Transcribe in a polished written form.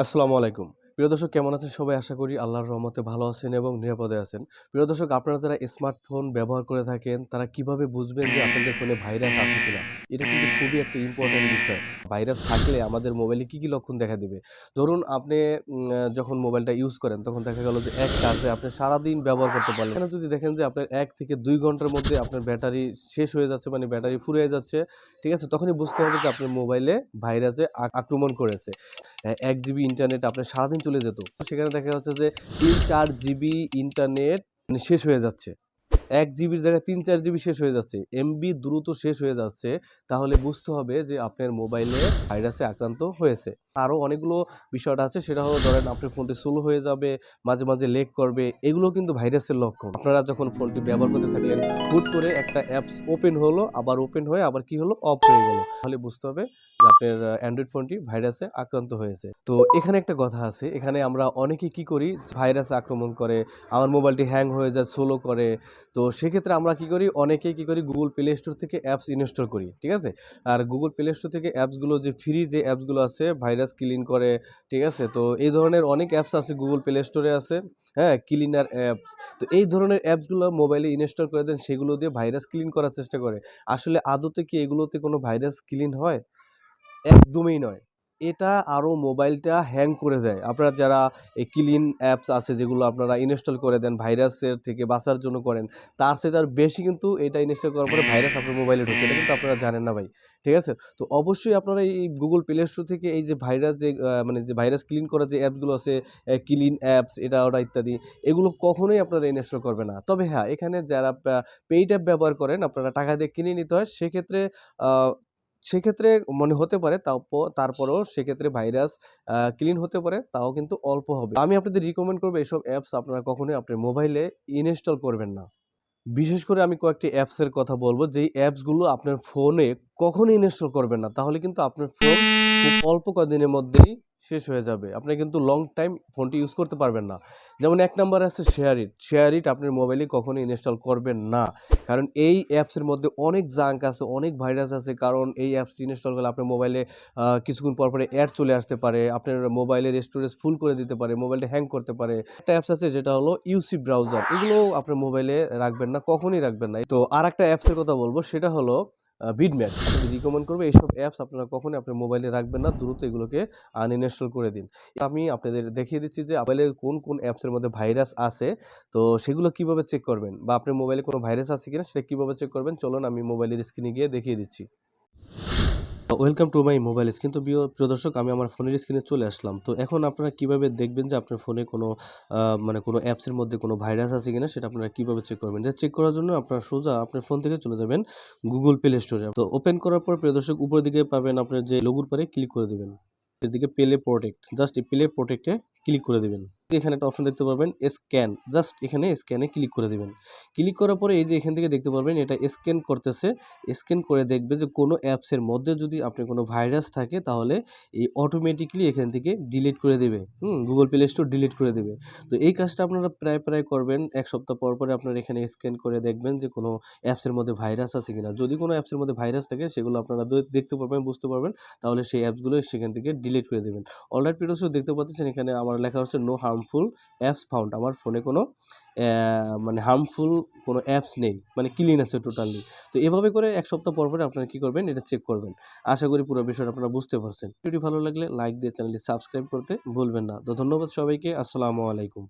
আসসালামু আলাইকুম। প্রিয় দর্শক কেমন আছেন সবাই? আশা করি আল্লাহর রহমতে ভালো আছেন এবং নিরাপদে আছেন। প্রিয় দর্শক আপনারা যারা স্মার্টফোন ব্যবহার করে থাকেন, তারা কিভাবে বুঝবেন যে আপনাদের ফোনে ভাইরাস আছে কিনা? এটা কিন্তু খুবই একটা ইম্পোর্টেন্ট বিষয়। ভাইরাস থাকলে আমাদের মোবাইলে কি লক্ষণ দেখা দিবে? ধরুন আপনি যখন মোবাইলটা ইউজ করেন তখন দেখা গেল যে এক চার্জে আপনি সারাদিন ব্যবহার করতে পারলেন। এখানে যদি দেখেন যে আপনার ১ থেকে ২ ঘন্টার মধ্যে আপনার ব্যাটারি শেষ হয়ে যাচ্ছে মানে ব্যাটারি ফুরিয়ে যাচ্ছে, ঠিক আছে? তখনই বুঝতে হবে যে আপনার মোবাইলে ভাইরাসে আক্রমণ করেছে। ১ জিবি ইন্টারনেট আপনার সারাদিন চলে যেত। সেখানে দেখা যাচ্ছে যে ৩-৪ জিবি ইন্টারনেট মানে শেষ হয়ে যাচ্ছে। ১ জিবির জায়গায় ৩-৪ জিবি শেষ হয়ে যাচ্ছে। এমবি দ্রুত শেষ হয়ে যাচ্ছে। তাহলে বুঝতে হবে যে আপনার মোবাইলে ভাইরাসে আক্রান্ত হয়েছে। আরো অনেকগুলো বিষয়টা আছে সেটা হলো ধরেন আপনার ফোনটি স্লো হয়ে যাবে, মাঝে, মাঝে লেগ করবে। এগুলো কিন্তু ভাইরাসের লক্ষণ। আপনারা যখন ফোনটি ব্যবহার করতে থাকলেন, হুট করে একটা অ্যাপস ওপেন হলো, আবার ওপেন হয়ে আবার কি হলো? অফ হয়ে গেল। তাহলে বুঝতে হবে যে আপনার অ্যান্ড্রয়েড ফোনটি ভাইরাসে আক্রান্ত হয়েছে। তো এখানে একটা কথা আছে। এখানে আমরা অনেকে কি করি? ভাইরাসে আক্রমণ করে, আমার মোবাইলটি হ্যাং হয়ে যায়, স্লো করে। তো সেক্ষেত্রে আমরা কি করি? অনেকেই কি করি? Google Play Store থেকে অ্যাপস ইনস্টল করি। ঠিক আছে? আর Google Play Store থেকে অ্যাপসগুলো যে ফ্রি যে অ্যাপসগুলো আছে ভাইরাস ক্লিন করে, ঠিক আছে? তো এই ধরনের অনেক অ্যাপস আছে Google Play Store এ আছে, হ্যাঁ? Cleaner apps. তো এই ধরনের অ্যাপসগুলো মোবাইলে ইনস্টল করে দেন, সেগুলো দিয়ে ভাইরাস ক্লিন করার চেষ্টা করে। আসলে আদতে কি এগুলোতে কোনো ভাইরাস ক্লিন হয়? একদমই নয়। এটা আরো মোবাইলটা হ্যাং করে দেয়। আপনারা যারা এই ক্লিন অ্যাপস আছে যেগুলো আপনারা ইনস্টল করে দেন ভাইরাসের থেকে বাঁচার জন্য করেন, তার চাইতে আর বেশি কিন্তু এটা ইনস্টল করার পরে ভাইরাস আপনার মোবাইলে ঢোকে। এটা কিন্তু আপনারা জানেন না ভাই। ঠিক আছে? তো অবশ্যই আপনারা এই Google Play Store থেকে এই যে ভাইরাস যে মানে যে ভাইরাস ক্লিন করার যে অ্যাপসগুলো আছে, ক্লিন অ্যাপস এটা ওটা ইত্যাদি, এগুলো কখনোই আপনারা ইনস্টল করবেন না। তবে হ্যাঁ, এখানে যারা পেইড অ্যাপ ব্যবহার করেন, আপনারা টাকা দিয়ে কিনে নিতে হয়। আ সেক্ষেত্রে মনে হতে পারে তারপরেও সেক্ষেত্রে ভাইরাস ক্লিন হতে পারে, তাও কিন্তু অল্প হবে। আমি আপনাদের রিকমেন্ড করব এসব অ্যাপস আপনারা কখনোই আপনার মোবাইলে ইনস্টল করবেন না। বিশেষ করে আমি কয়েকটি অ্যাপসের কথা বলব, যেই অ্যাপসগুলো আপনার ফোনে কখনোই ইনস্টল করবেন না। তাহলে কিন্তু আপনার ফোন খুব অল্প কদিনের মধ্যেই শেষ হয়ে যাবে। আপনি কিন্তু লং টাইম ফোনটি ইউজ করতে পারবেন না। যেমন ১ নাম্বারে আছে শেয়ার ইট। শেয়ার ইট আপনার মোবাইলে কখনোই ইনস্টল করবেন না। কারণ এই অ্যাপসের মধ্যে অনেক জাঙ্ক আছে, অনেক ভাইরাস আছে। কারণ এই অ্যাপসটি ইনস্টল করলে আপনার মোবাইলে কিছুক্ষণ পরে অ্যাড চলে আসতে পারে। আপনার মোবাইলের স্টোরেজ ফুল করে দিতে পারে, মোবাইলটা হ্যাং করতে পারে। একটা অ্যাপস আছে যেটা হলো ইউসি ব্রাউজার। এগুলো আপনার মোবাইলে রাখবেন না, কখনোই রাখবেন না। তো আরেকটা অ্যাপসের কথা বলবো সেটা হলো বিটম্যাপ। আমি রিকমেন্ড করব এইসব অ্যাপস আপনারা কখনোই আপনার মোবাইলে রাখবেন না। দ্রুত এগুলোকে আনইনস্টল করে দিন। আমি আপনাদের দেখিয়ে দিচ্ছি যে মোবাইলে কোন, কোন অ্যাপসের মধ্যে ভাইরাস আছে। তো সেগুলো কিভাবে চেক করবেন বা আপনার মোবাইলে কোনো ভাইরাস আছে কিনা সেটা কিভাবে চেক করবেন চলুন আমি মোবাইলের স্ক্রিনে গিয়ে দেখিয়ে দিচ্ছি। Welcome to my mobile screen. তো প্রিয় দর্শক আমি আমার ফোনের স্ক্রিনে চলে আসলাম। তো এখন আপনারা কিভাবে দেখবেন যে আপনার ফোনে কোনো মানে কোনো অ্যাপসের মধ্যে কোনো ভাইরাস আছে কিনা সেটা আপনারা কিভাবে চেক করবেন? এটা চেক করার জন্য আপনারা সোজা আপনার ফোন থেকে চলে যাবেন Google Play Store এ। তো ওপেন করার পর প্রিয় দর্শক উপরের দিকে পাবেন আপনার যে লোগোর পারে ক্লিক করে দিবেন। এদিকে প্লে প্রোটেক্ট, জাস্ট এই প্লে প্রোটেক্টে ক্লিক করে দিবেন। এখানে একটা অপশন দেখতে পারবেন স্ক্যান, জাস্ট এখানে স্ক্যানে ক্লিক করে দিবেন। ক্লিক করার পরে এই যে এখান থেকে দেখতে পারবেন এটা স্ক্যান করতেছে। স্ক্যান করে দেখবে যে কোনো অ্যাপসের মধ্যে যদি আপনার কোনো ভাইরাস থাকে তাহলে এই অটোমেটিক্যালি এখান থেকে ডিলিট করে দেবে। Google Play Store ডিলিট করে দেবে। তো এই কাজটা আপনারা প্রায় করবেন। ১ সপ্তাহ পর আপনারা এখানে স্ক্যান করে দেখবেন যে কোনো অ্যাপসের মধ্যে ভাইরাস আছে কিনা। যদি কোনো অ্যাপসের মধ্যে ভাইরাস থাকে সেগুলো আপনারা দেখতে পারবেন, বুঝতে পারবেন। তাহলে সেই অ্যাপসগুলো সেখান থেকে ডিলিট করে দেবেন। অলরাইট প্রিয় দর্শক দেখতে পাচ্ছেন এখানে আমার লেখা হচ্ছে নো হার্মফুল অ্যাপস ফাউন্ড। আমার ফোনে কোনো মানে হার্মফুল কোনো অ্যাপস নেই। মানে ক্লিন আছে টোটালি। তো এভাবে করে ১ সপ্তাহ পর আপনারা কি করবেন? এটা চেক করবেন। আশা করি পুরো বিষয়টা আপনারা বুঝতে পারছেন। ভিডিওটি ভালো লাগলে লাইক দিয়ে চ্যানেলটি সাবস্ক্রাইব করতে ভুলবেন না। তো ধন্যবাদ সবাইকে। আসসালামু আলাইকুম।